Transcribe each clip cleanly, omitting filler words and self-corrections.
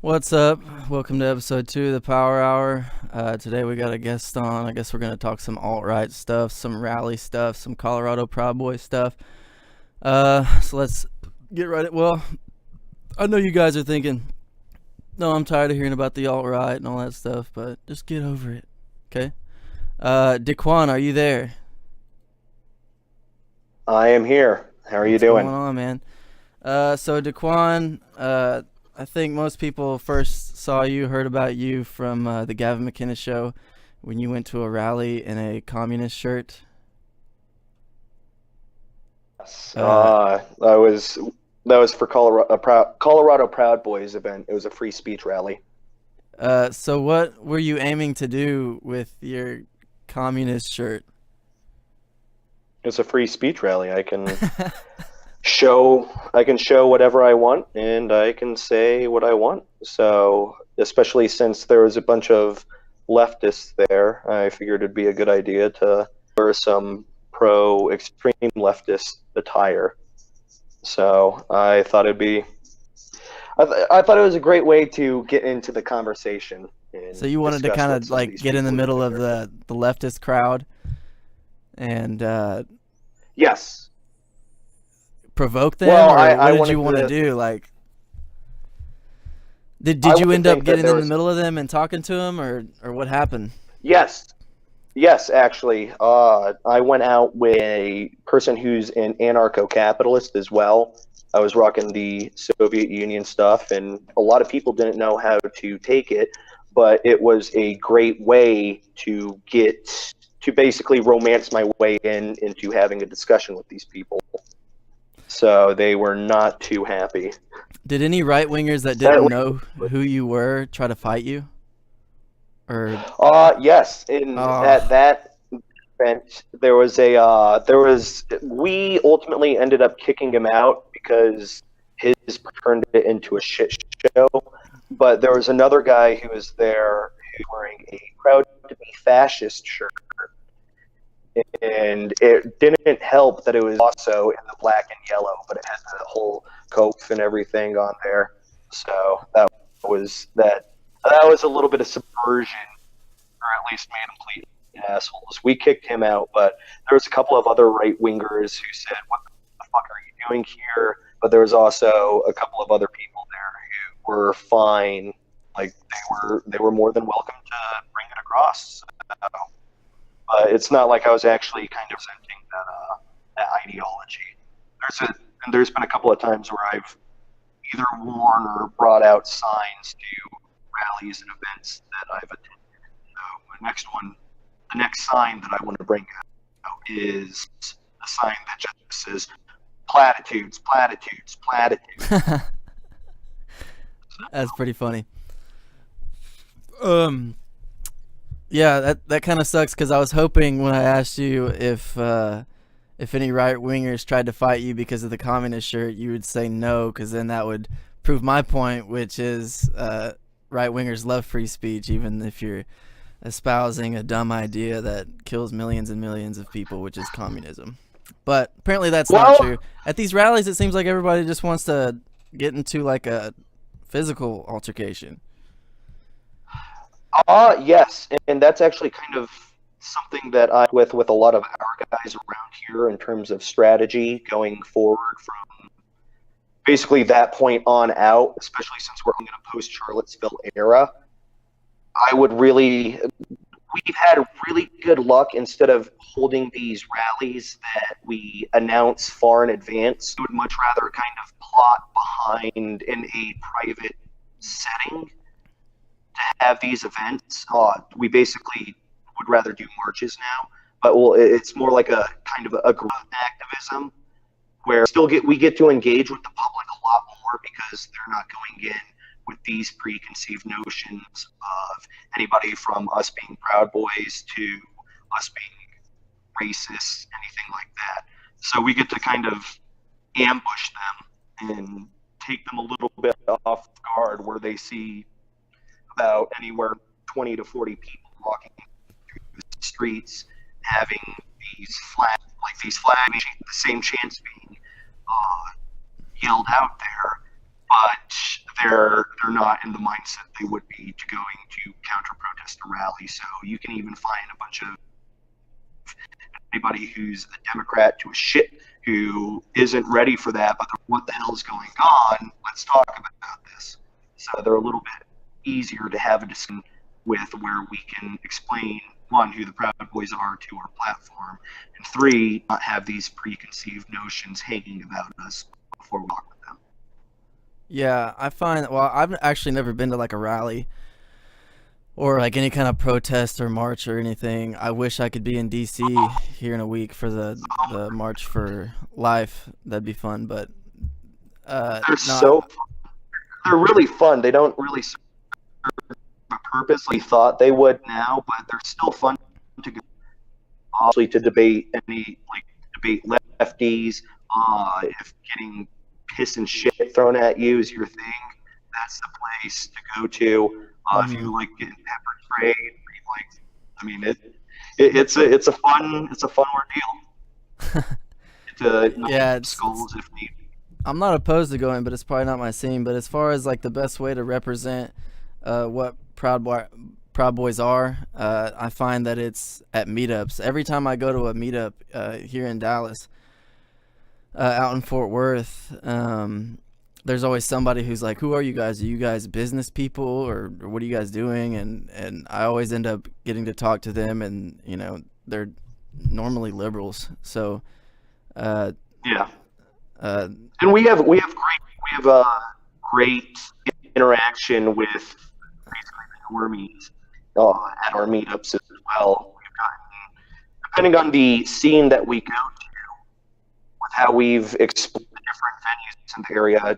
What's up? Welcome to episode 2 of the Power Hour. Today we got a guest on. I guess we're going to talk some alt-right stuff, some rally stuff, some Colorado ProudBoys stuff. So let's get right at Well, I know you guys are thinking, no, I'm tired of hearing about the alt-right and all that stuff, but just get over it, okay? DiKwan, are you there? I am here. How are you What's going doing? on, man? So DiKwan, I think most people first saw you, heard about you from the Gavin McInnes show when you went to a rally in a communist shirt. Uh, I was that was for Colorado Proud Boys event. It was a free speech rally. so what were you aiming to do with your communist shirt? It's a free speech rally. I can show whatever I want, and I can say what I want. So, especially since there was a bunch of leftists there, I figured it'd be a good idea to wear some pro-extreme leftist attire. So I thought it was a great way to get into the conversation So and you wanted to discuss kind what of some of like these get in the people are middle doing of there. the leftist crowd and Yes. provoke them, Well, or what I did you wanted want to to. do? Like, did I did you would end up think that getting there in the was. middle of them and talking to them, or what happened? Yes. Yes, actually. I went out with a person who's an anarcho-capitalist as well. I was rocking the Soviet Union stuff, and a lot of people didn't know how to take it, but it was a great way to basically romance my way into having a discussion with these people. So they were not too happy. Did any right wingers that That didn't know who you were try to fight you? Or Yes, in at oh, that event, we ultimately ended up kicking him out because his turned it into a shit show. But there was another guy who was there who was wearing a proud to be fascist shirt, and it didn't help that it was also in the black and yellow, but it had the whole coat and everything on there. So that was a little bit of subversion, or at least made him complete assholes. We kicked him out, but there was a couple of other right wingers who said, "What the fuck are you doing here?" But there was also a couple of other people there who were fine. Like they were more than welcome to bring it across. So, but it's not like I was actually kind of presenting that ideology. There's been a couple of times where I've either worn or brought out signs to rallies and events that I've attended. So the next sign that I want to bring out is a sign that just says platitudes, platitudes, platitudes. that's pretty funny. Um, yeah, that kind of sucks because I was hoping when I asked you if any right wingers tried to fight you because of the communist shirt, you would say no, because then that would prove my point, which is right wingers love free speech, even if you're espousing a dumb idea that kills millions and millions of people, which is communism. But apparently that's not true. Well, At these rallies, it seems like everybody just wants to get into like a physical altercation. yes, and that's actually kind of something that I with a lot of our guys around here in terms of strategy going forward from basically that point on out, especially since we're in a post Charlottesville era. I would really we've had really good luck instead of holding these rallies that we announce far in advance. We would much rather kind of plot behind in a private setting to have these events. We basically would rather do marches now, but it's more like a kind of a group activism where we get to engage with the public a lot more because they're not going in with these preconceived notions of anybody from us being Proud Boys to us being racist, anything like that. So we get to kind of ambush them and take them a little bit off guard where they see about anywhere 20 to 40 people walking through the streets having these flags, the same chants being yelled out there, but they're not in the mindset they would be to going to counter protest a rally. So you can even find a bunch of anybody who's a Democrat to a shit who isn't ready for that, but what the hell's going on? Let's talk about this. So they're a little bit easier to have a discussion with, where we can explain, one, who the Proud Boys are to our platform, and three, not have these preconceived notions hanging about us before we talk with them. Yeah, I find, well, I've actually never been to like a rally or like any kind of protest or march or anything. I wish I could be in DC here in a week for the March for Life. That'd be fun, but they're really fun. They don't really serve a purpose we thought they would now, but they're still fun to go. Obviously, to debate lefties. If getting piss and shit thrown at you is your thing, that's the place to go to. If you like getting pepper sprayed, it's a fun ordeal. Yeah, skulls if needed. I'm not opposed to going, but it's probably not my scene. But as far as like the best way to represent what Proud Boys are, I find that it's at meetups. Every time I go to a meetup here in Dallas, out in Fort Worth, there's always somebody who's like, "Who are you guys? Are you guys business people, or what are you guys doing?" And I always end up getting to talk to them, and you know, they're normally liberals. So yeah. And we have great interaction with basically the normies at our meetups as well. We've gotten, depending on the scene that we go to, with how we've explored the different venues in the area,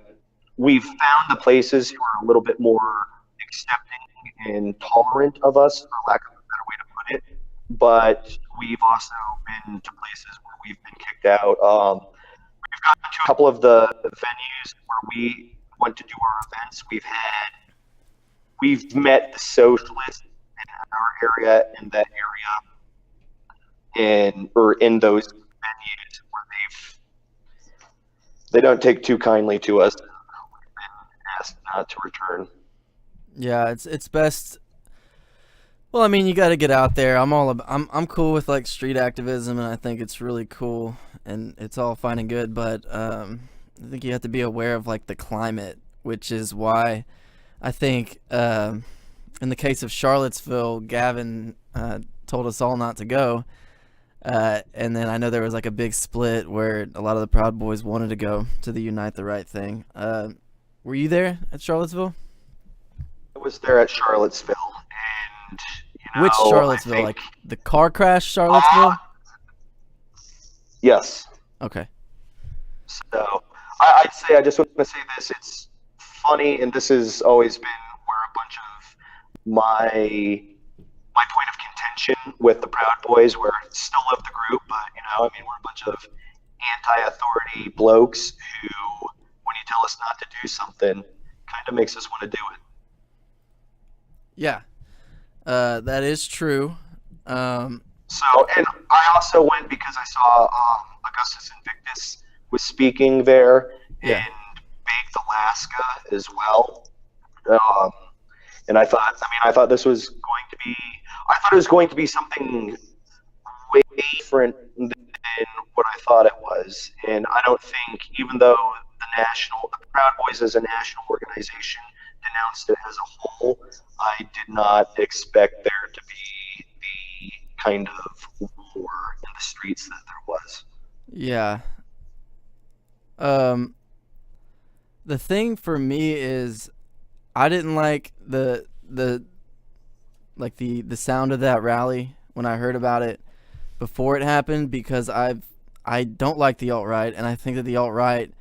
we've found the places who are a little bit more accepting and tolerant of us, for lack of a better way to put it. But we've also been to places where we've been kicked out. We've gotten to a couple of the venues where we went to do our events. We've met the socialists in our area, in that area, in those venues where they don't take too kindly to us. We've been asked not to return. Yeah, it's best. Well, I mean, you got to get out there. I'm cool with like street activism, and I think it's really cool, and it's all fine and good. But I think you have to be aware of like the climate, which is why I think in the case of Charlottesville, Gavin told us all not to go, and then I know there was like a big split where a lot of the Proud Boys wanted to go to the Unite the Right thing. Were you there at Charlottesville? I was there at Charlottesville, and which Charlottesville? Like the car crash Charlottesville? Yes. Okay. So I'd say, I just want to say this. It's funny, and this has always been where a bunch of my point of contention with the Proud Boys, where I still love the group, but we're a bunch of anti-authority blokes who, when you tell us not to do something, kind of makes us want to do it. Yeah, that is true. So, and I also went because I saw Augustus Invictus was speaking there in Baked Alaska as well. And I thought this was going to be, it was going to be something way different than what I thought it was. And I don't think, even though the Proud Boys as a national organization denounced it as a whole, I did not expect there to be the kind of war in the streets that there was. Yeah. The thing for me is, I didn't like the sound of that rally when I heard about it before it happened, because I don't like the alt-right, and I think that the alt-right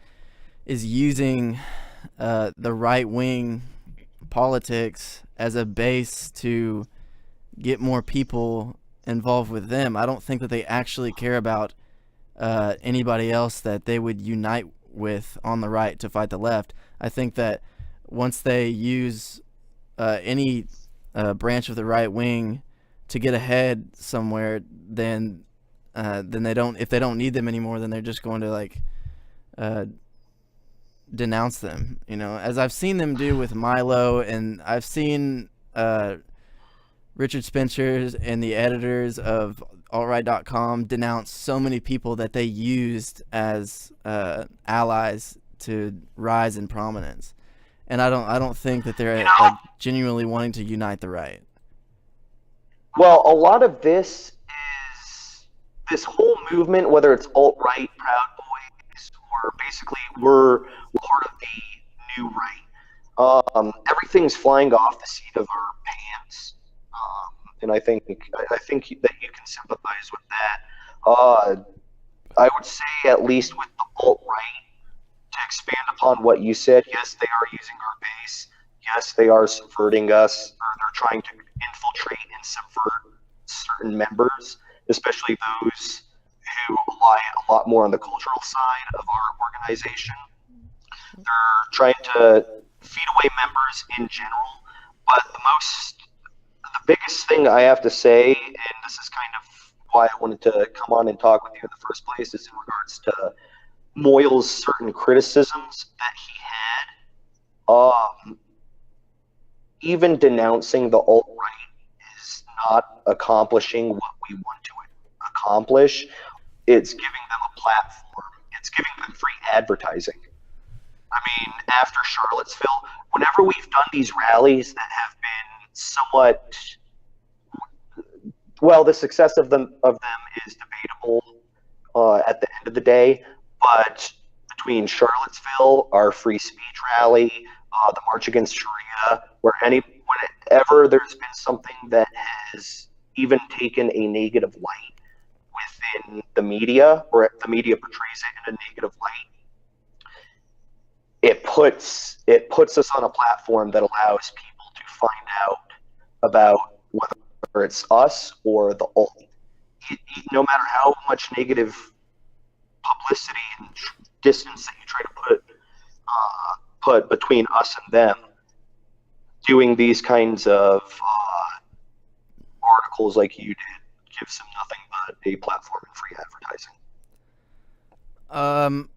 is using the right-wing politics as a base to get more people involved with them. I don't think that they actually care about anybody else that they would unite with on the right to fight the left. I think that once they use any branch of the right wing to get ahead somewhere, then they don't. If they don't need them anymore, then they're just going to denounce them, as I've seen them do with Milo, and I've seen Richard Spencer and the editors of altright.com denounce so many people that they used as allies to rise in prominence. And I don't think that they're like genuinely wanting to unite the right. Well, a lot of this is this whole movement, whether it's alt-right, Proud Boys, or basically we're part of the new right. Everything's flying off the seat of our pants, and I think that you can sympathize with that. I would say, at least with the alt-right, to expand upon what you said, yes, they are using our base. Yes, they are subverting us, or they're trying to infiltrate and subvert certain members, especially those who rely a lot more on the cultural side of our organization. They're trying to feed away members in general, but the biggest thing I have to say, and this is kind of why I wanted to come on and talk with you in the first place, is in regards to Moyle's certain criticisms that he had. Even denouncing the alt-right is not accomplishing what we want to accomplish. It's giving them a platform. It's giving them free advertising. I mean, after Charlottesville, whenever we've done these rallies that have been somewhat, well, the success of them is debatable at the end of the day, but between Charlottesville, our free speech rally, the March Against Sharia, whenever there's been something that has even taken a negative light within the media, or the media portrays it in a negative light, it puts us on a platform that allows people to find out about whether it's us or the alt. No matter how much negative publicity and distance that you try to put between us and them, doing these kinds of articles like you did gives them nothing but a platform and free advertising.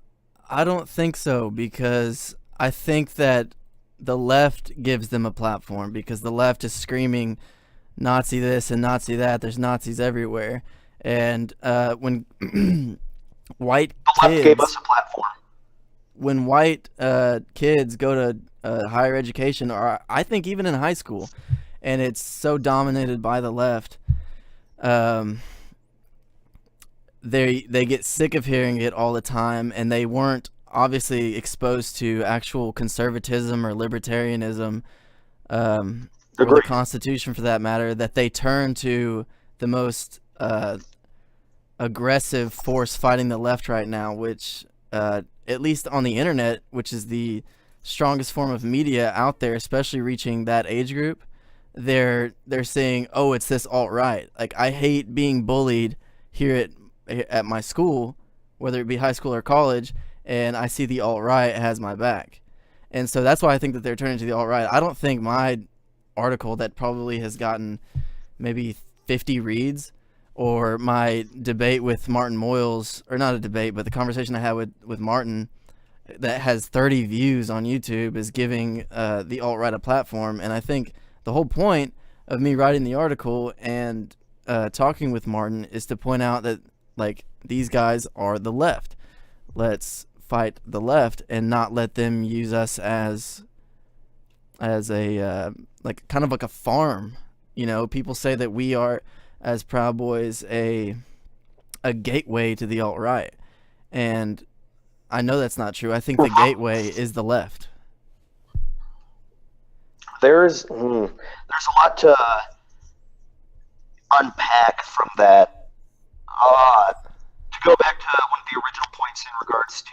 I don't think so, because I think that the left gives them a platform, because the left is screaming Nazi this and Nazi that. There's Nazis everywhere. And when white the left gave us a platform. When white kids go to higher education, or I think even in high school, and it's so dominated by the left, they get sick of hearing it all the time, and they weren't obviously exposed to actual conservatism or libertarianism, or the Constitution for that matter, that they turn to the most aggressive force fighting the left right now, which at least on the internet, which is the strongest form of media out there, especially reaching that age group, they're saying, oh, it's this alt-right. Like, I hate being bullied here at my school, whether it be high school or college, and I see the alt-right has my back. And so that's why I think that they're turning to the alt-right. I don't think my article that probably has gotten maybe 50 reads, or my debate with Martin Moyles, or not a debate, but the conversation I had with Martin that has 30 views on YouTube, is giving the alt-right a platform. And I think the whole point of me writing the article and talking with Martin is to point out that, like, these guys are the left. Let's fight the left and not let them use us as a like kind of like a farm. People say that we are, as Proud Boys, a gateway to the alt-right, and I know that's not true. I think the gateway is the left. There's a lot to unpack from that. To go back to one of the original points in regards to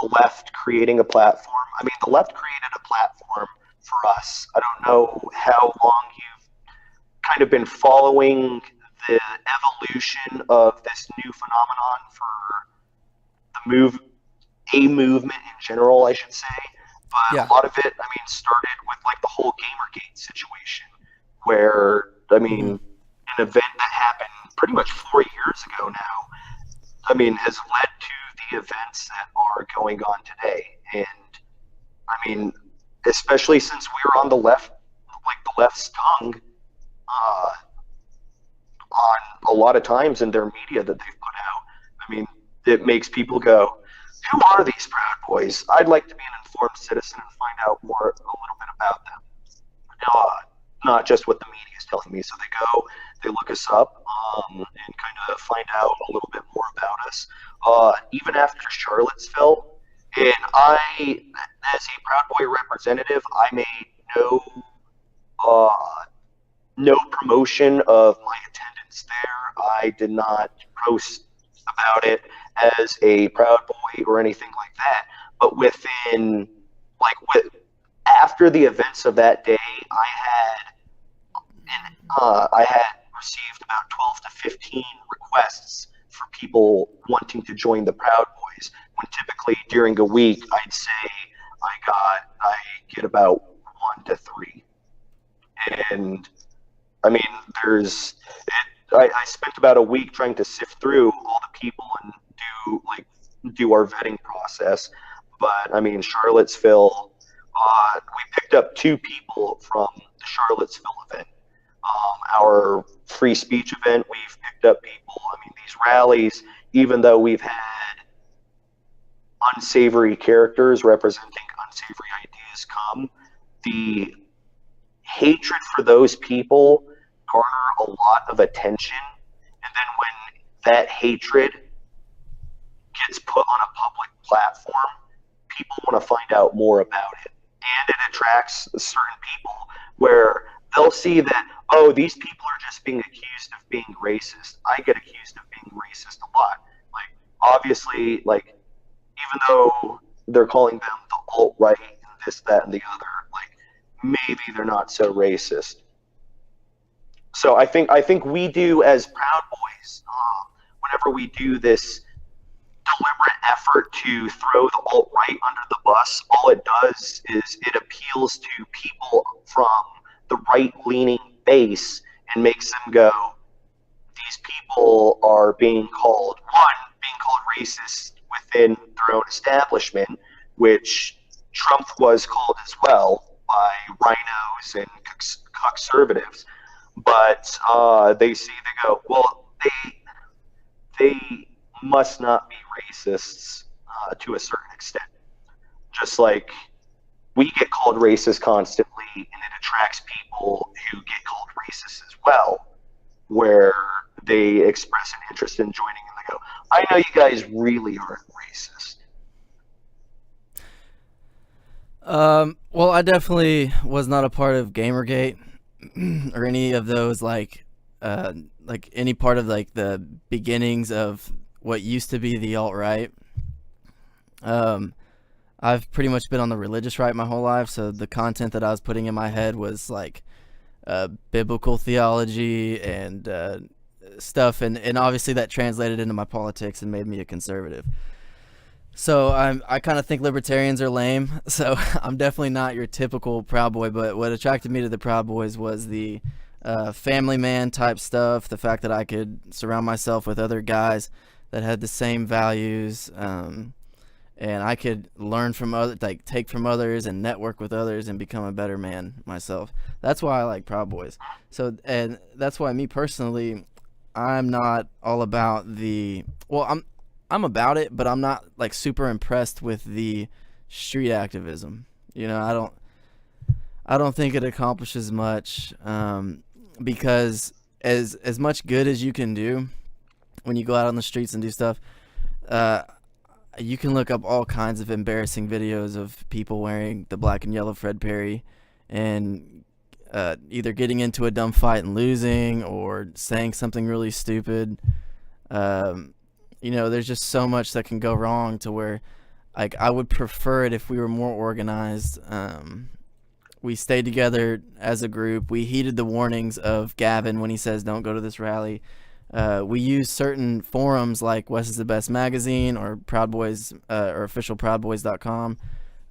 the left creating a platform. I mean, the left created a platform for us. I don't know how long you've kind of been following the evolution of this new phenomenon for a movement in general, I should say. But yeah, a lot of it, I mean, started with like the whole Gamergate situation, where, I mean, an event that happened pretty much 4 years ago now, I mean, has led to the events that are going on today. And I mean, especially since we're on the left, like the left's tongue, uh, on a lot of times in their media that they've put out. I mean, it makes people go, "Who are these Proud Boys? I'd like to be an informed citizen and find out more, a little bit about them." Not just what the media is telling me. So they go, they look us up, and kind of find out a little bit more about us. Even after Charlottesville, and I, as a Proud Boy representative, I made uh, no promotion of my attendance there. I did not post about it as a Proud Boy or anything like that. But after the events of that day, I had received about 12 to 15 requests for people wanting to join the Proud Boys. When typically during a week, I'd say I get about 1 to 3. And I mean, I spent about a week trying to sift through all the people and do our vetting process. But I mean, Charlottesville, we picked up 2 people from the Charlottesville event. Our free speech event, we've picked up people. I mean, these rallies, even though we've had unsavory characters representing unsavory ideas come, the hatred for those people garner a lot of attention. And then when that hatred gets put on a public platform, people want to find out more about it. And it attracts certain people where they'll see that, oh, these people are just being accused of being racist. I get accused of being racist a lot. Like, obviously, like, even though they're calling them the alt-right and this, that, and the other, like, maybe they're not so racist. So I think we do, as Proud Boys, whenever we do this deliberate effort to throw the alt-right under the bus, all it does is it appeals to people from the right-leaning base and makes them go, these people are being called racist within their own establishment, which Trump was called as well by rhinos and conservatives. But they go, well, they must not be racists to a certain extent. Just like we get called racist constantly, and it attracts people who get called racist as well, where they express an interest in joining and they go, I know you guys really aren't racist. Well, I definitely was not a part of Gamergate or any of those, like any part of like the beginnings of what used to be the alt-right. I've pretty much been on the religious right my whole life, so the content that I was putting in my head was like biblical theology and stuff, and obviously that translated into my politics and made me a conservative. So I kind of think libertarians are lame, so I'm definitely not your typical Proud Boy, but what attracted me to the Proud Boys was the family man type stuff, the fact that I could surround myself with other guys that had the same values, and I could learn from others, like take from others and network with others and become a better man myself. That's why I like Proud Boys. So, and that's why me personally, I'm not all about I'm about it, but I'm not like super impressed with the street activism. You know, I don't think it accomplishes much, because as much good as you can do when you go out on the streets and do stuff, you can look up all kinds of embarrassing videos of people wearing the black and yellow Fred Perry and either getting into a dumb fight and losing or saying something really stupid. You know, there's just so much that can go wrong to where, like, I would prefer it if we were more organized. We stayed together as a group. We heeded the warnings of Gavin when he says don't go to this rally. We use certain forums like West is the Best magazine or Proud Boys or official ProudBoys.com,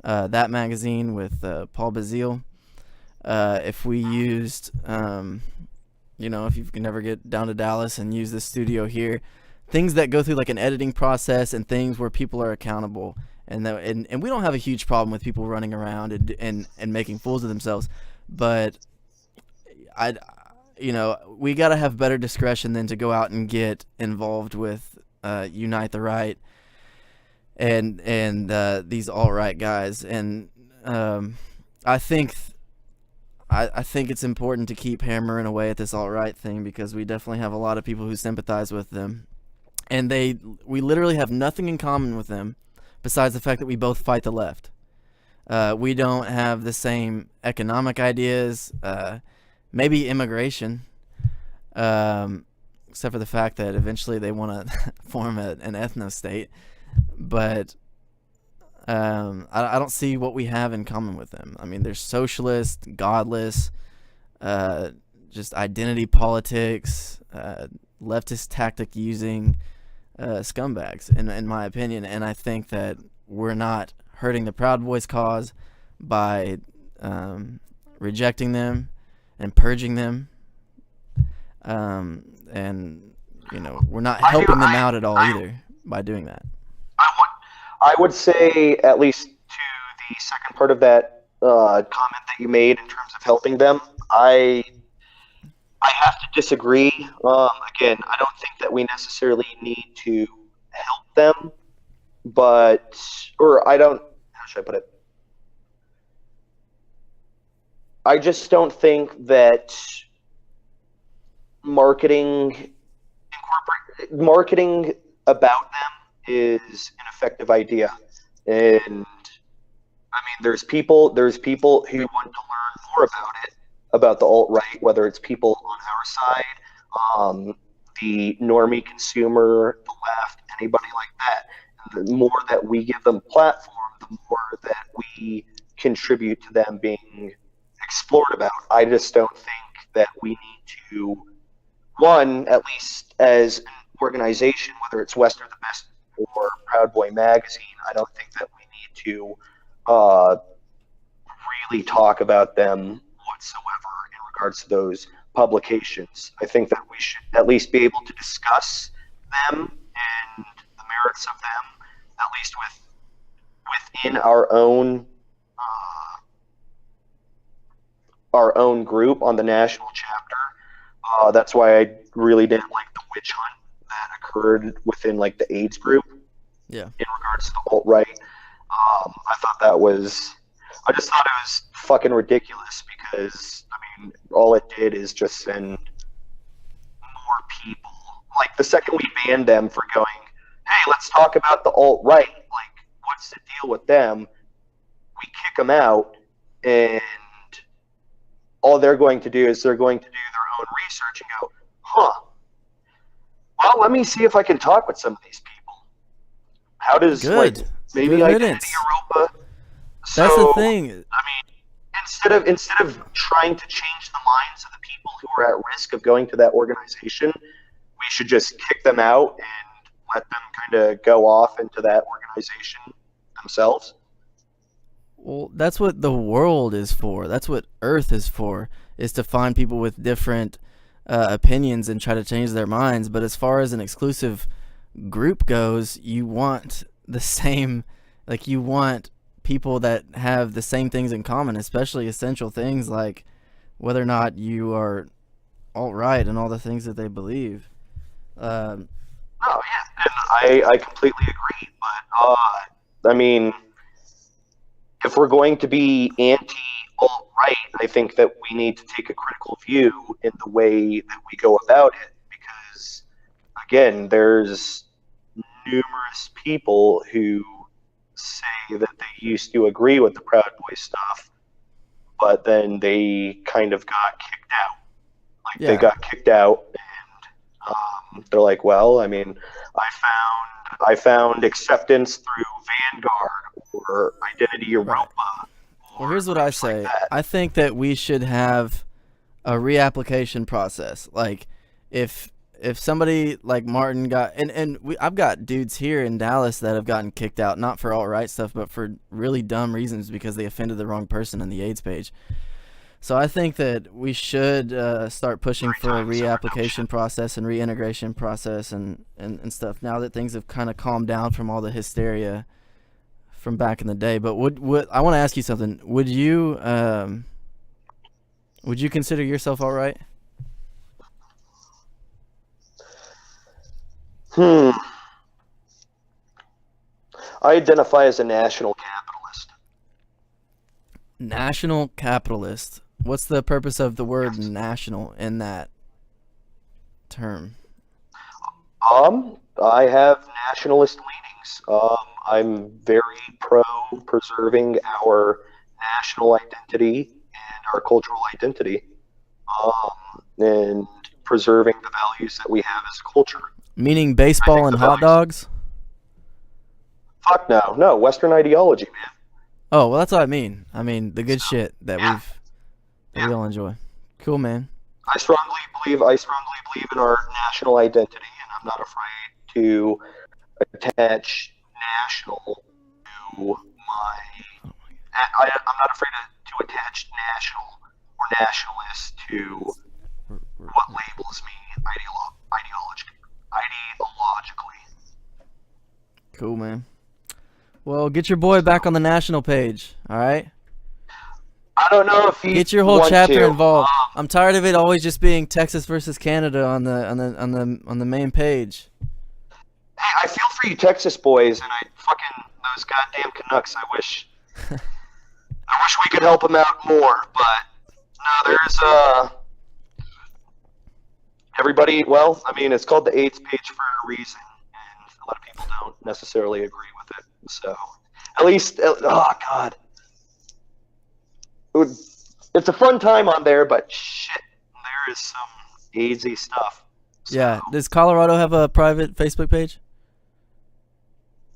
that magazine with Paul Bazile. If we used, you know, if you can never get down to Dallas and use this studio here, things that go through like an editing process and things where people are accountable and we don't have a huge problem with people running around and making fools of themselves, but we got to have better discretion than to go out and get involved with Unite the Right and these alt-right guys. And I think it's important to keep hammering away at this alt-right thing, because we definitely have a lot of people who sympathize with them, and we literally have nothing in common with them besides the fact that we both fight the left. We don't have the same economic ideas, maybe immigration, except for the fact that eventually they want to form an ethno-state. But I don't see what we have in common with them. I mean, they're socialist, godless, just identity politics, leftist tactic using scumbags, in my opinion. And I think that we're not hurting the Proud Boys cause by rejecting them and purging them, and we're not helping them out at all either by doing that. I would say, at least to the second part of that comment that you made in terms of helping them, I have to disagree. Again, I don't think that we necessarily need to help them, how should I put it? I just don't think that marketing about them is an effective idea. And I mean, there's people who want to learn more about it, about the alt-right, whether it's people on our side, the normie consumer, the left, anybody like that. And the more that we give them a platform, the more that we contribute to them being explored about. I just don't think that we need to, one, at least as an organization, whether it's Western the Best or Proud Boy Magazine, I don't think that we need to really talk about them whatsoever in regards to those publications. I think that we should at least be able to discuss them and the merits of them, at least within our own group on the national chapter. That's why I really didn't like the witch hunt that occurred within like the AIDS group. Yeah. In regards to the alt-right, I just thought it was fucking ridiculous, because I mean, all it did is just send more people. Like, the second we banned them for going, hey, let's talk about the alt-right, like, what's the deal with them? We kick them out, and all they're going to do is they're going to do their own research and go, huh, well, let me see if I can talk with some of these people. How does, maybe Good Identity riddance. Europa? That's the thing. I mean, instead of trying to change the minds of the people who are at risk of going to that organization, we should just kick them out and let them kind of go off into that organization themselves. Well, that's what the world is for. That's what Earth is for, is to find people with different opinions and try to change their minds. But as far as an exclusive group goes, you want the same, like, you want people that have the same things in common, especially essential things like whether or not you are alt-right and all the things that they believe. Oh, yeah, and I completely agree. But, I mean, if we're going to be anti-alt-right, I think that we need to take a critical view in the way that we go about it, because, again, there's numerous people who say that they used to agree with the Proud Boys stuff, but then they kind of got kicked out. Like, they got kicked out, and they're like, well, I mean, I found acceptance through Vanguard or Identity Europa. Well, here's what I say. Like, I think that we should have a reapplication process. Like, if somebody like Martin got, I've got dudes here in Dallas that have gotten kicked out, not for alt-right stuff, but for really dumb reasons because they offended the wrong person on the AIDS page. So I think that we should start pushing for a reapplication process and reintegration process and stuff, now that things have kind of calmed down from all the hysteria from back in the day. But would I want to ask you something? Would you consider yourself all right? I identify as a national capitalist. National capitalist. What's the purpose of the word national in that term? I have nationalist leanings. I'm very pro preserving our national identity and our cultural identity, and preserving the values that we have as a culture. Meaning baseball and hot dogs? Fuck no. No, Western ideology, man. Oh, well, that's what I mean. I mean, the good shit that we all enjoy. Cool, man. I strongly believe in our national identity, and I'm not afraid to attach national to my. I'm not afraid to attach national or nationalist to what labels me ideologically. Cool, man. Well, get your boy back on the national page, all right? I don't know if he get your whole chapter involved. I'm tired of it always just being Texas versus Canada on the main page. Hey, I feel for you Texas boys, and those goddamn Canucks. I wish we could help them out more, but no, there's everybody. Well, I mean, it's called the AIDS page for a reason, and a lot of people don't necessarily agree with it. So, at least, oh god, it's a fun time on there, but shit, there is some AIDSy stuff. So. Yeah, does Colorado have a private Facebook page?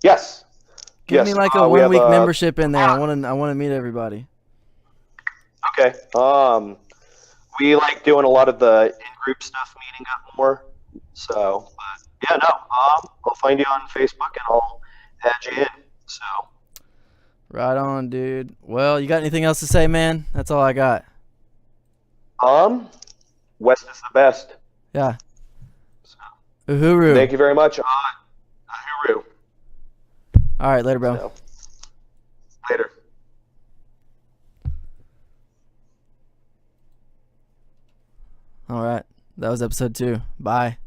Yes. Give me like a 1 week membership in there. I want to meet everybody. Okay. We like doing a lot of the in-group stuff, meeting up more. So, but yeah, no. I'll find you on Facebook and I'll add you in. So. Right on, dude. Well, you got anything else to say, man? That's all I got. West is the best. Yeah. So. Uhuru. Thank you very much. Uhuru. All right, later, bro. So, later. All right. That was episode 2. Bye.